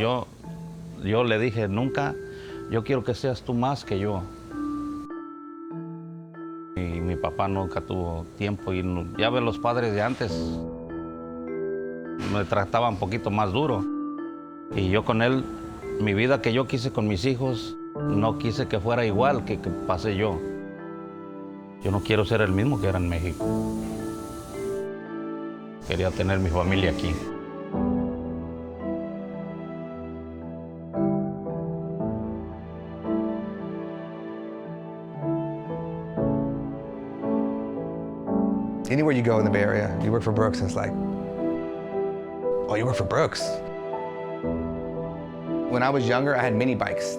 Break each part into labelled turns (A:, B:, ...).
A: yo le dije, nunca, yo quiero que seas tú más que yo. Y mi papá nunca tuvo tiempo y ya ves, los padres de antes me trataban un poquito más duro. Y yo con él, mi vida que yo quise con mis hijos, no quise que fuera igual que pasé yo. Yo no quiero ser el mismo que era en México. Quería tener mi familia aquí.
B: Anywhere you go in the Bay Area, you work for Brooks, and it's like, oh, you work for Brooks? When I was younger, I had mini bikes.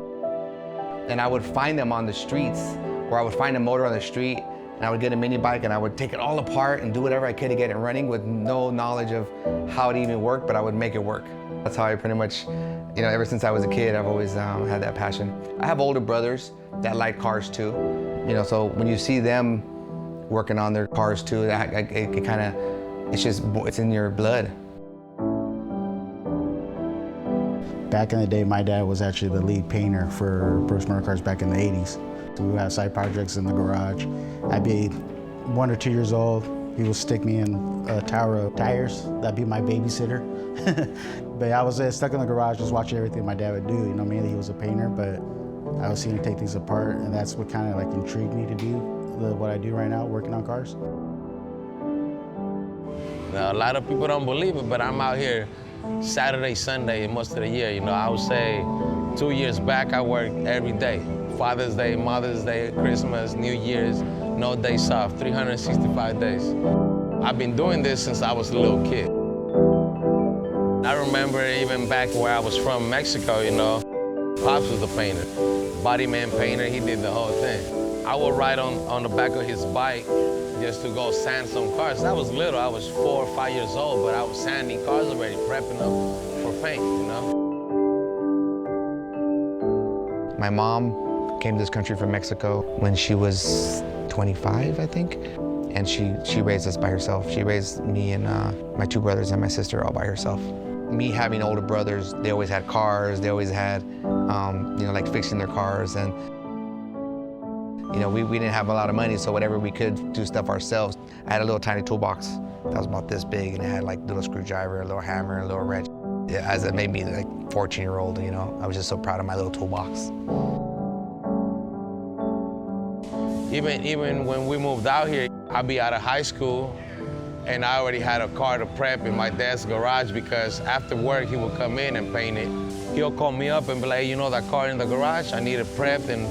B: And I would find them on the streets, or I would find a motor on the street, and I would get a mini bike and I would take it all apart and do whatever I could to get it running with no knowledge of how it even worked, but I would make it work. That's how I pretty much, ever since I was a kid, I've always had that passion. I have older brothers that like cars too. So when you see them working on their cars too, it's in your blood.
C: Back in the day, my dad was actually the lead painter for Brooks Motorcars back in the 80s. So we would have side projects in the garage. I'd be 1 or 2 years old. He would stick me in a tower of tires. That'd be my babysitter. But I was stuck in the garage just watching everything my dad would do. Mainly he was a painter, but I was seeing him take things apart, and that's what kind of intrigued me to do what I do right now, working on cars.
D: Now, a lot of people don't believe it, but I'm out here Saturday, Sunday, most of the year. I would say 2 years back, I worked every day. Father's Day, Mother's Day, Christmas, New Year's, no days off, 365 days. I've been doing this since I was a little kid. I remember even back where I was from, Mexico, Pops was the painter. Body man painter, he did the whole thing. I would ride on the back of his bike just to go sand some cars. I was little, I was 4 or 5 years old, but I was sanding cars already, prepping them for paint,
B: My mom came to this country from Mexico when she was 25, I think. And she raised us by herself. She raised me and my 2 brothers and my sister all by herself. Me having older brothers, they always had cars, they always had, fixing their cars. And we didn't have a lot of money, so whatever we could do stuff ourselves. I had a little tiny toolbox that was about this big, and it had a little screwdriver, a little hammer, a little wrench. Yeah, as it made me 14-year-old, I was just so proud of my little toolbox.
D: Even when we moved out here, I'd be out of high school, and I already had a car to prep in my dad's garage, because after work, he would come in and paint it. He'll call me up and be like, hey, that car in the garage? I need it prepped and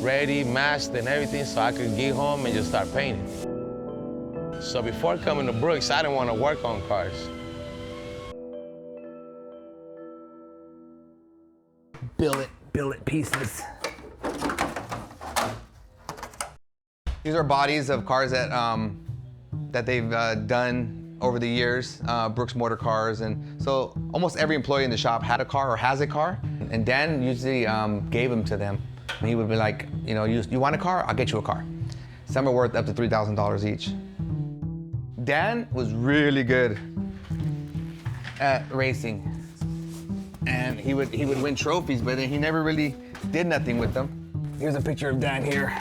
D: ready, masked and everything, so I could get home and just start painting. So before coming to Brooks, I didn't want to work on cars.
B: Billet pieces. These are bodies of cars that they've done over the years, Brooks Motorcars, and so almost every employee in the shop had a car or has a car, and Dan usually gave them to them. And he would be like, you want a car? I'll get you a car. Some are worth up to $3,000 each. Dan was really good at racing, and he would win trophies, but then he never really did nothing with them. Here's a picture of Dan here.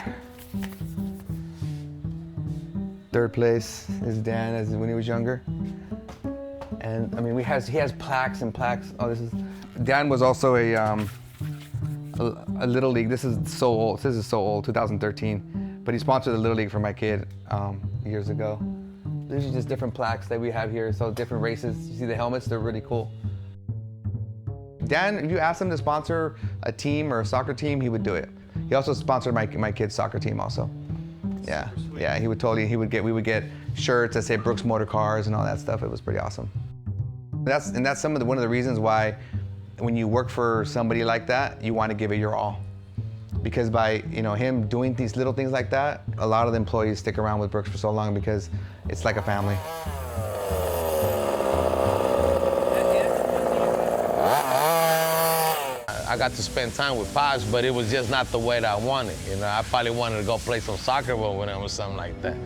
B: 3rd place is Dan as when he was younger. And he has plaques and plaques. Oh, Dan was also a Little League. This is so old, 2013. But he sponsored the Little League for my kid years ago. These are just different plaques that we have here, so different races. You see the helmets, they're really cool. Dan, if you asked him to sponsor a team or a soccer team, he would do it. He also sponsored my kid's soccer team also. Yeah, we would get shirts that say Brooks Motorcars and all that stuff. It was pretty awesome. That's one of the reasons why when you work for somebody like that, you want to give it your all. Because by him doing these little things like that, a lot of the employees stick around with Brooks for so long because it's like a family.
D: I got to spend time with Pops, but it was just not the way that I wanted. I probably wanted to go play some soccer with him or something like that.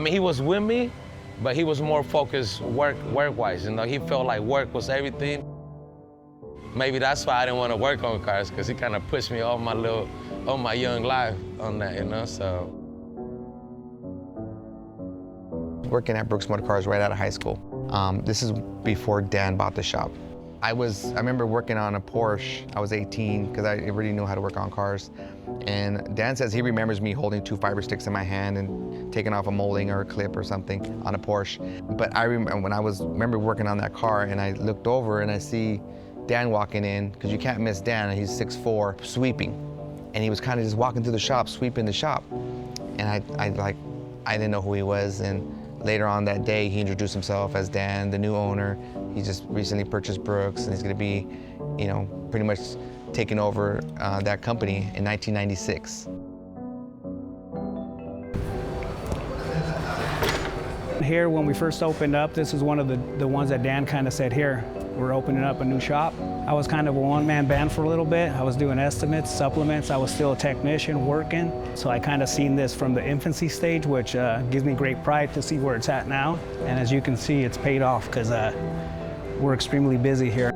D: He was with me, but he was more focused work-wise. He felt like work was everything. Maybe that's why I didn't want to work on cars, because he kind of pushed me all my young life on that, you know, so.
B: Working at Brooks Motorcars right out of high school. This is before Dan bought the shop. I remember working on a Porsche. I was 18 because I already knew how to work on cars. And Dan says he remembers me holding 2 fiber sticks in my hand and taking off a molding or a clip or something on a Porsche. But I remember when remember working on that car, and I looked over and I see Dan walking in, because you can't miss Dan, and he's 6'4", sweeping. And he was kind of just walking through the shop, sweeping the shop. And I didn't know who he was. And later on that day, he introduced himself as Dan, the new owner. He just recently purchased Brooks, and he's going to be, you know, pretty much taking over that company in 1996.
E: Here, when we first opened up, this is one of the ones that Dan kind of said, here, we're opening up a new shop. I was kind of a one-man band for a little bit. I was doing estimates, supplements. I was still a technician working. So I kind of seen this from the infancy stage, which gives me great pride to see where it's at now. And as you can see, it's paid off because we're extremely busy here.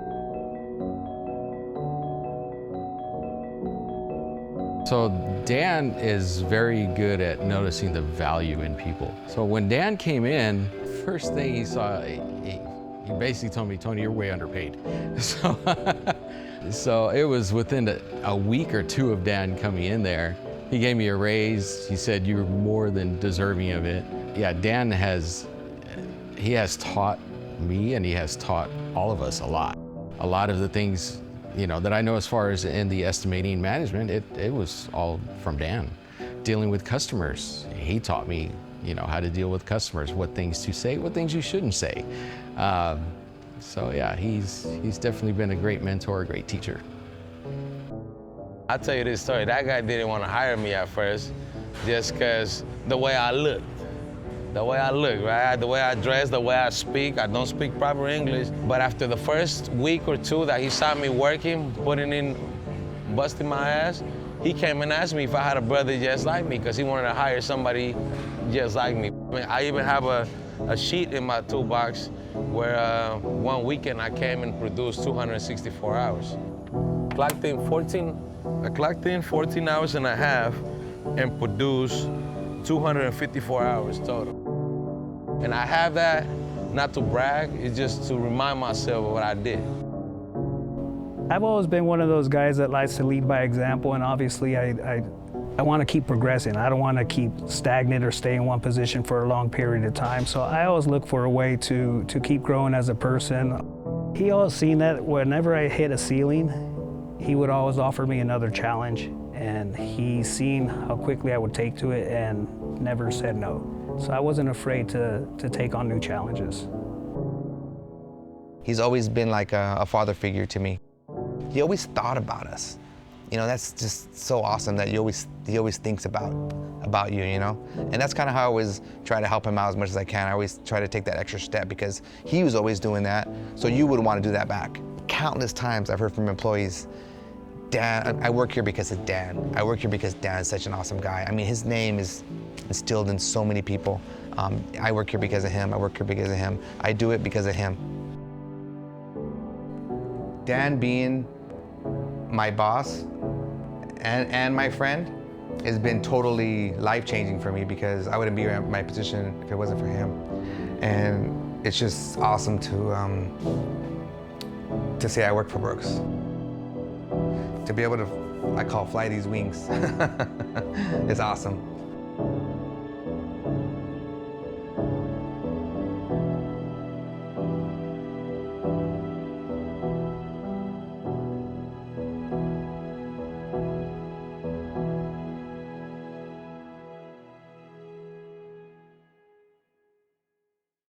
F: So Dan is very good at noticing the value in people. So when Dan came in, first thing he saw, he basically told me, Tony, you're way underpaid. So it was within a week or two of Dan coming in there. He gave me a raise. He said, you're more than deserving of it. Yeah, Dan has taught me, and he has taught all of us a lot. A lot of the things, you know, that I know as far as in the estimating management, it was all from Dan. Dealing with customers, he taught me, you know, how to deal with customers, what things to say, what things you shouldn't say. So yeah, he's definitely been a great mentor, a great teacher.
D: I'll tell you this story. That guy didn't want to hire me at first just because the way I looked. The way I look, right? The way I dress, the way I speak. I don't speak proper English. But after the first week or two that he saw me working, busting my ass, he came and asked me if I had a brother just like me, because he wanted to hire somebody just like me. I even have a sheet in my toolbox where one weekend I came and produced 264 hours. I clocked in 14 hours and a half and produced 254 hours total. And I have that not to brag, it's just to remind myself of what I did.
E: I've always been one of those guys that likes to lead by example, and obviously I want to keep progressing. I don't want to keep stagnant or stay in one position for a long period of time. So I always look for a way to keep growing as a person. He always seen that whenever I hit a ceiling, he would always offer me another challenge. And he seen how quickly I would take to it and never said no. So I wasn't afraid to take on new challenges.
B: He's always been like a father figure to me. He always thought about us. You know, that's just so awesome that he always thinks about you, you know? And that's kind of how I always try to help him out as much as I can. I always try to take that extra step because he was always doing that, so you would want to do that back. Countless times I've heard from employees, Dan, I work here because of Dan. I work here because Dan is such an awesome guy. I mean, his name is instilled in so many people. I work here because of him. I work here because of him. I do it because of him. Dan being my boss and my friend has been totally life-changing for me, because I wouldn't be in my position if it wasn't for him. And it's just awesome to say I work for Brooks. To be able to, I call fly these wings. It's awesome.